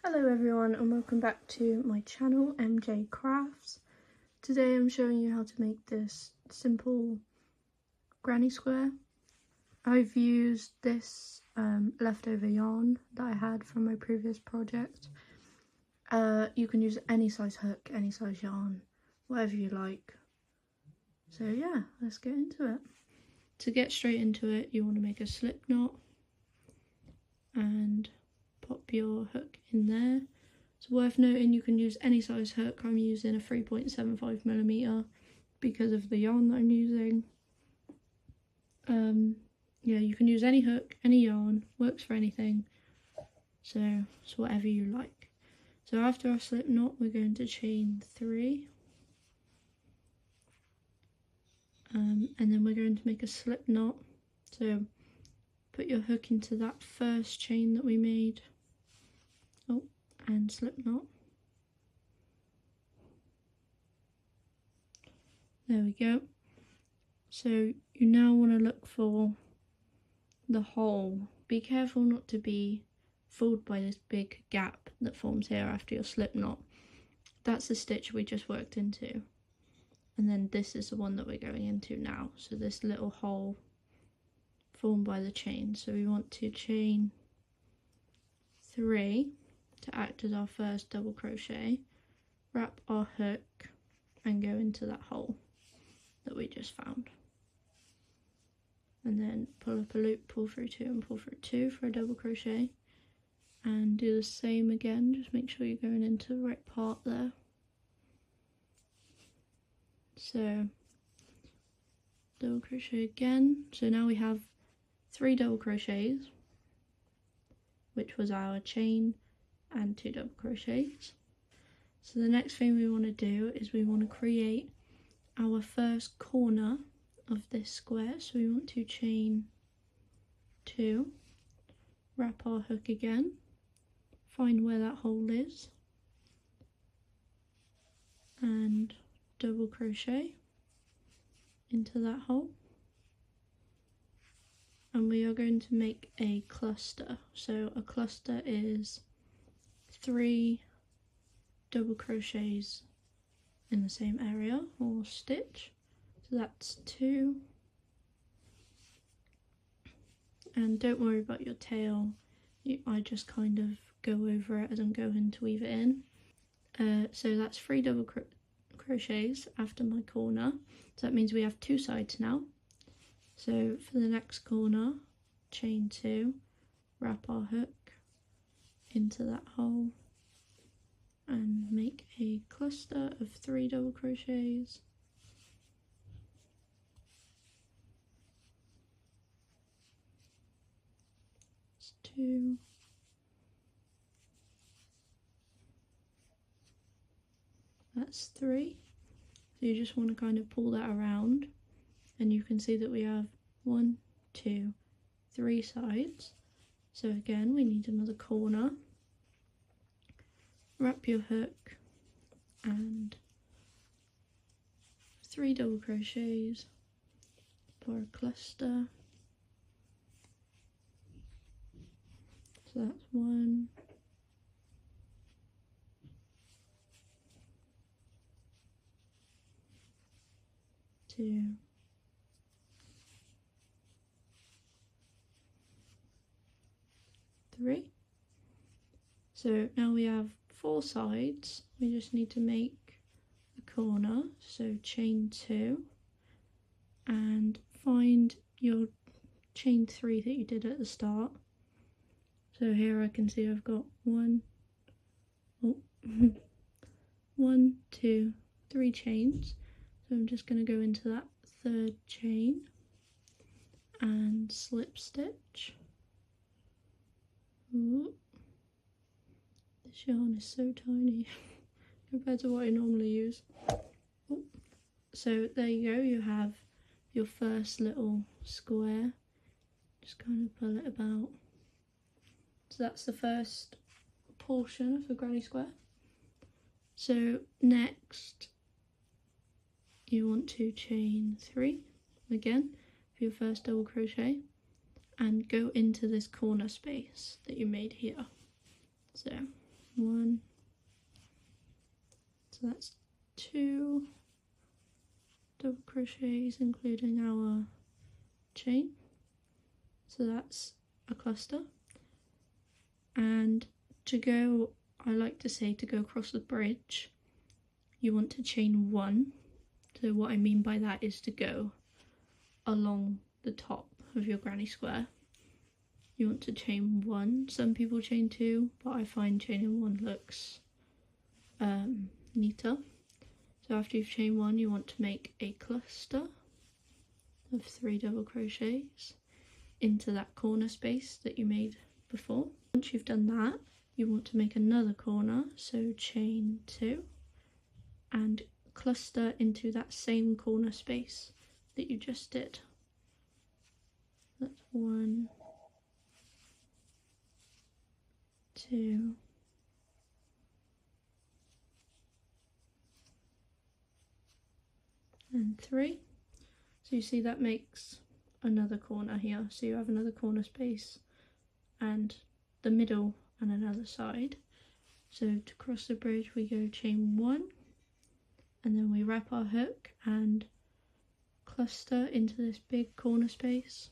Hello everyone and welcome back to my channel MJCrafts. Today I'm showing you how to make this simple granny square. I've used this leftover yarn that I had from my previous project. You can use any size hook, any size yarn, whatever you like. So yeah, let's get into it. To get straight into it, you want to make a slip knot and pop your hook in there. It's worth noting you can use any size hook. I'm using a 3.75mm because of the yarn that I'm using. Yeah, you can use any hook, any yarn, works for anything. So it's whatever you like. So after our slip knot, we're going to chain 3. And then we're going to make a slip knot. So put your hook into that first chain that we made. Oh, and slip knot. There we go. So you now want to look for the hole. Be careful not to be fooled by this big gap that forms here after your slip knot. That's the stitch we just worked into. And then this is the one that we're going into now. So this little hole formed by the chain. So we want to chain 3 to act as our first double crochet, wrap our hook and go into that hole that we just found. And then pull up a loop, pull through 2 and pull through 2 for a double crochet. And do the same again, just make sure you're going into the right part there. So double crochet again. So now we have 3 double crochets, which was our chain and 2 double crochets. So the next thing we want to do is we want to create our first corner of this square. So we want to chain 2, wrap our hook again, find where that hole is, and double crochet into that hole. And we are going to make a cluster. So a cluster is 3 double crochets in the same area or stitch. So that's 2. And don't worry about your tail. I just kind of go over it as I'm going to weave it in. So that's 3 double crochets after my corner. So that means we have 2 sides now. So for the next corner, chain 2, wrap our hook into that hole and make a cluster of 3 double crochets. That's 2. That's 3. So you just want to kind of pull that around, and you can see that we have 1, 2, 3 sides. So again, we need another corner. Wrap your hook and 3 double crochets for a cluster. So that's 1, 2, 3. So now we have 4 sides. We just need to make a corner. So chain 2 and find your chain 3 that you did at the start. So here I can see I've got 1, 2, 3 chains. So I'm just going to go into that 3rd chain and slip stitch. Ooh. This yarn is so tiny compared to what I normally use. Ooh. So there you go, you have your first little square. Just kind of pull it about. So that's the first portion of the granny square. So next you want to chain 3 again for your first double crochet and go into this corner space that you made here. So 1, so that's 2 double crochets including our chain, so that's a cluster. And to go, I like to say, to go across the bridge, you want to chain 1. So what I mean by that is to go along the top of your granny square. You want to chain 1. Some people chain 2, but I find chaining 1 looks neater. So after you've chained 1, you want to make a cluster of 3 double crochets into that corner space that you made before. Once you've done that, you want to make another corner, so chain 2 and cluster into that same corner space that you just did. That's 1, 2, and 3. So you see that makes another corner here, so you have another corner space and the middle and another side. So to cross the bridge we go chain 1 and then we wrap our hook and cluster into this big corner space.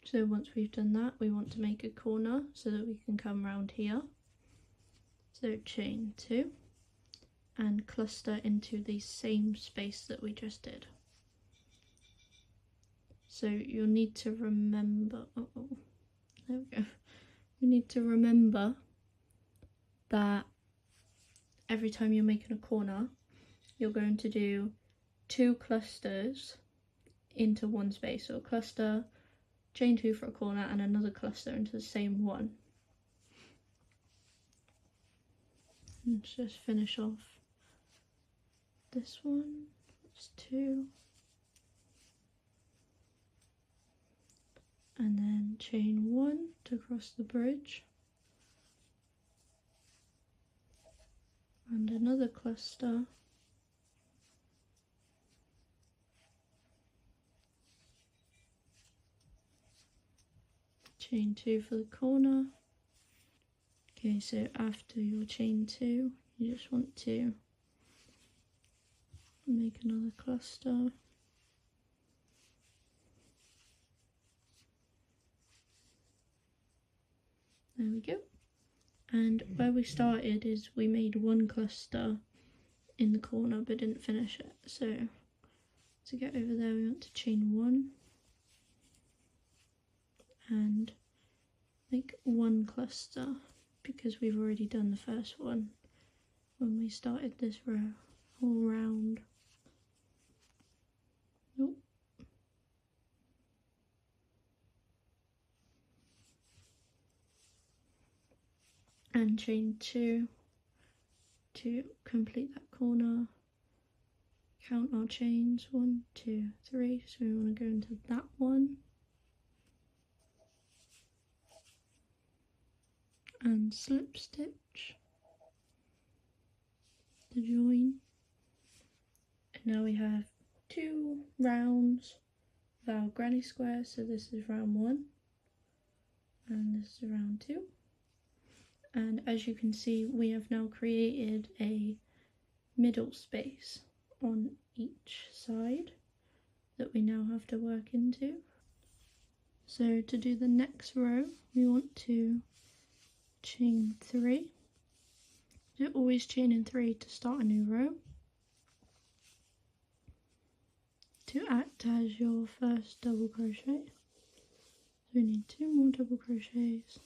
So once we've done that, we want to make a corner so that we can come round here. So chain 2 and cluster into the same space that we just did. So you'll need to remember, there we go. You need to remember that every time you're making a corner, you're going to do 2 clusters into one space. So a cluster, chain 2 for a corner and another cluster into the same one. Let's just finish off this one. That's 2. And then chain 1 to cross the bridge. And another cluster. Chain 2 for the corner. Okay, so after your chain 2, you just want to make another cluster. There we go. And where we started is we made 1 cluster in the corner but didn't finish it. So to get over there we want to chain 1 and make 1 cluster because we've already done the first one when we started this row all round. Nope. And chain 2 to complete that corner. Count our chains, 1, 2, 3, so we want to go into that one and slip stitch the join. And now we have 2 rounds of our granny square, so this is round 1 and this is round 2. And as you can see, we have now created a middle space on each side that we now have to work into. So to do the next row, we want to chain 3. So always chain in 3 to start a new row, to act as your first double crochet. So we need 2 more double crochets.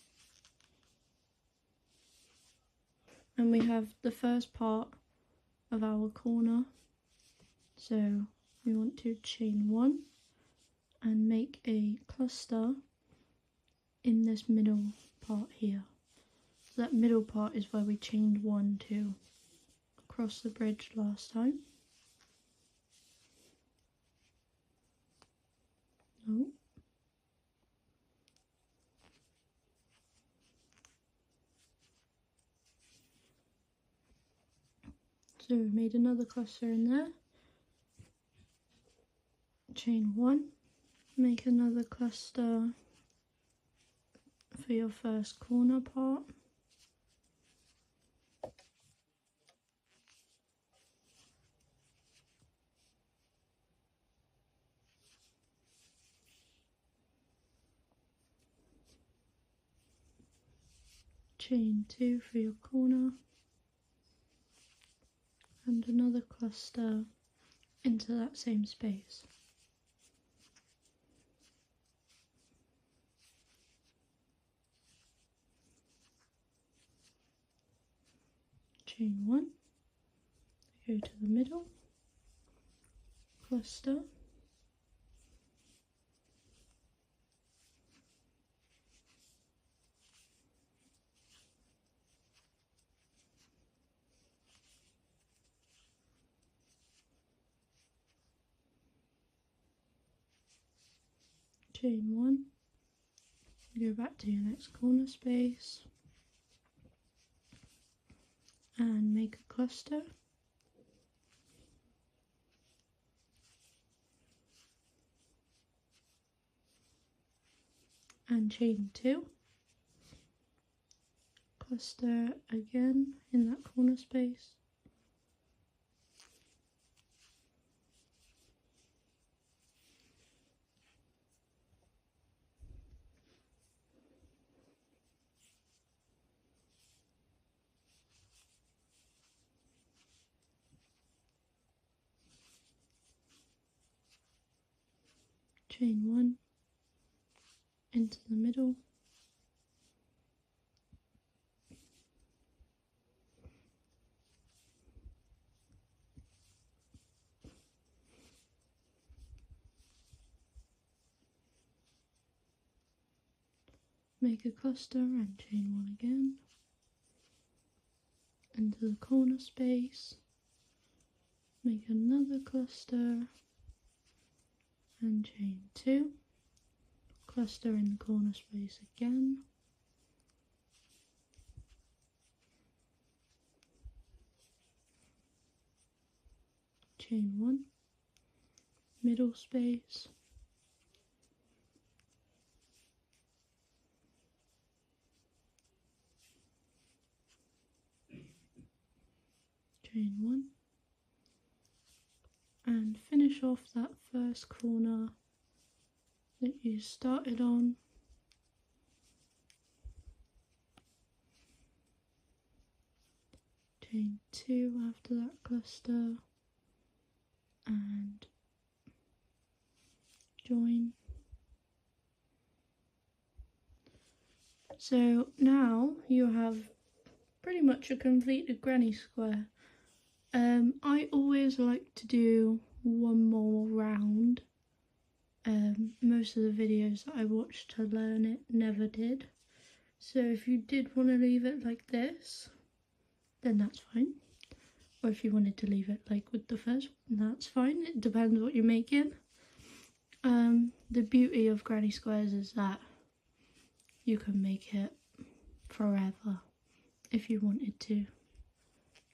And we have the first part of our corner, so we want to chain 1 and make a cluster in this middle part here. So that middle part is where we chained 1 to cross the bridge last time. Oh. So we made another cluster in there, chain 1, make another cluster for your first corner part, chain 2 for your corner, and another cluster into that same space. Chain 1, go to the middle, cluster, chain 1, go back to your next corner space and make a cluster, and chain 2, cluster again in that corner space, chain 1 into the middle, make a cluster and chain 1 again, into the corner space, make another cluster and chain 2, cluster in the corner space again, chain 1, middle space, chain 1, and finish off that first corner that you started on. Chain 2 after that cluster and join. So now you have pretty much a completed granny square. I always like to do one more round. Most of the videos that I watched to learn it never did. So if you did want to leave it like this, then that's fine. Or if you wanted to leave it like with the first one, that's fine. It depends what you're making. The beauty of granny squares is that you can make it forever if you wanted to. You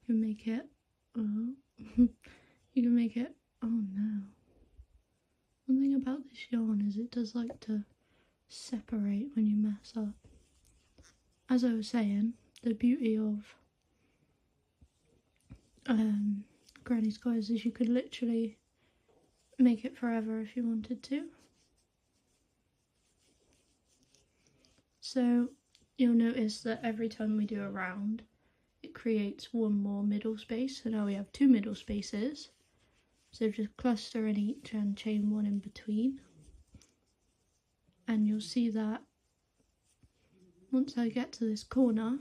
can make it, you can make it, oh no. One thing about this yarn is it does like to separate when you mess up. As I was saying, the beauty of granny squares is you could literally make it forever if you wanted to. So you'll notice that every time we do a round, it creates one more middle space. So now we have 2 middle spaces. So just cluster in each and chain 1 in between. And you'll see that once I get to this corner,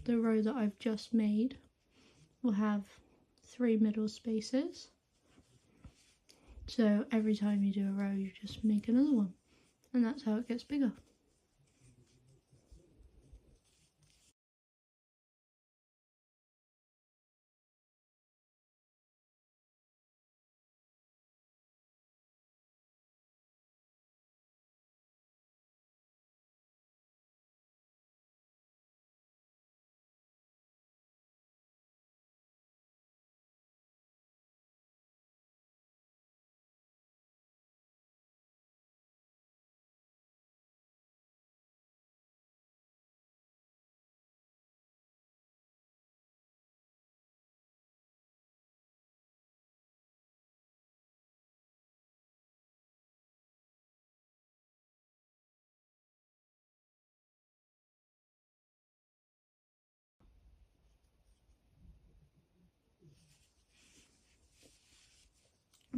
the row that I've just made will have 3 middle spaces. So every time you do a row, you just make another one. And that's how it gets bigger.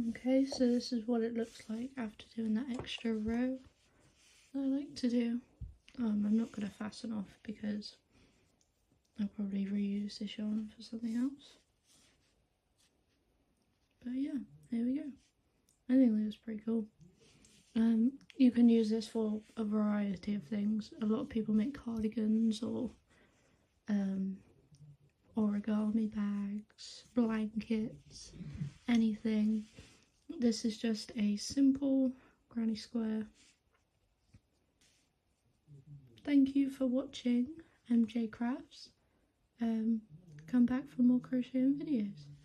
Okay, so this is what it looks like after doing that extra row that I like to do. I'm not going to fasten off because I'll probably reuse this yarn for something else. But yeah, there we go. I think that was pretty cool. You can use this for a variety of things. A lot of people make cardigans or origami bags, blankets, anything. This is just a simple granny square. Thank you for watching MJCrafts. Come back for more crocheting videos.